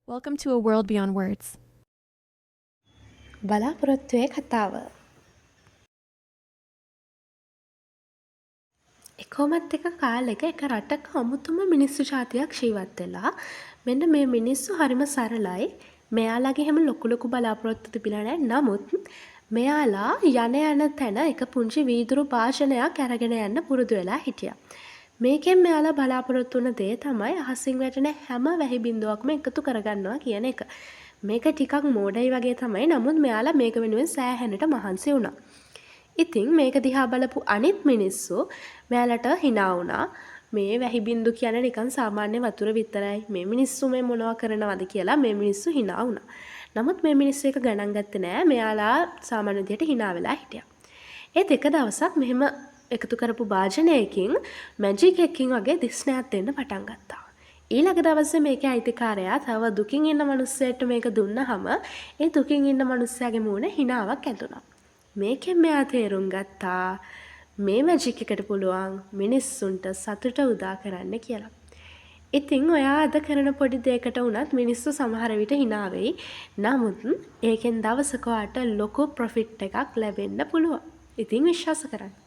Welcome to a world beyond words. බලාපොරොත්තුවේ කතාව. කොමත් එක කාලෙක එක රටක අමුතුම මිනිස්සු ජාතියක් ජීවත් වෙලා. මෙන්න මේ මිනිස්සු හරිම සරලයි. මෙයාලගේ හැම ලොකු ලොකු බලාපොරොත්තු තිබිලා නැහැ. නමුත් මෙයාලා යන තැන එක පුංචි වීදුරු භාජනයක් අරගෙන යන්න පුරුදු වෙලා හිටියා. මේකෙන් මෙයාලා බලාපොරොත්තු වුණ දේ තමයි අහසින් වැටෙන හැම වැහි බිඳුවක්ම එකතු කරගන්නවා කියන එක. මේක ටිකක් මෝඩයි වගේ තමයි. නමුත් මෙයාලා මේක වෙනුවෙන් සෑහෙනට මහන්සි වුණා. ඉතින් මේක දිහා බලපු අනිත් මිනිස්සු මෙයාලට හිනා වුණා. මේ වැහි බින්දු කියන්නේ නිකන් සාමාන්‍ය වතුර විතරයි. මේ මිනිස්සු මේ මොනවා කරනවද කියලා මේ මිනිස්සු හිනා වුණා. නමුත් මේ මිනිස්සු එක ගණන් ගත්තේ නෑ. මෙයාලා සාමාන්‍ය විදියට හිනා වෙලා හිටියා. ඒත් එක දවසක් මෙහෙම එකතු කරපු භාජනයකින් මැජික් එකකින් වගේ දිස්නයක් දෙන්න පටන් ගත්තා. ඊළඟ දවසේ මේකේ අයිතිකාරයා තව දුකින් ඉන්න මිනිස්සෙට මේක දුන්නහම ඒ දුකින් ඉන්න මිනිස්සයාගේ මූණේ හිනාවක් ඇඳුණා. මේකෙන් මෙයා තේරුම් ගත්තා මේ මැජික් එකට පුළුවන් මිනිස්සුන්ට සතුට උදා කරන්න කියලා. ඉතින් ඔයා අද කරන පොඩි දෙයකට වුණත් මිනිස්සු සමහර විට hina වෙයි. නමුත් ඒකෙන් දවසක ඔයාට ලොකු ප්‍රොෆිට් එකක් ලැබෙන්න පුළුවන්. ඉතින් විශ්වාස කරන්න.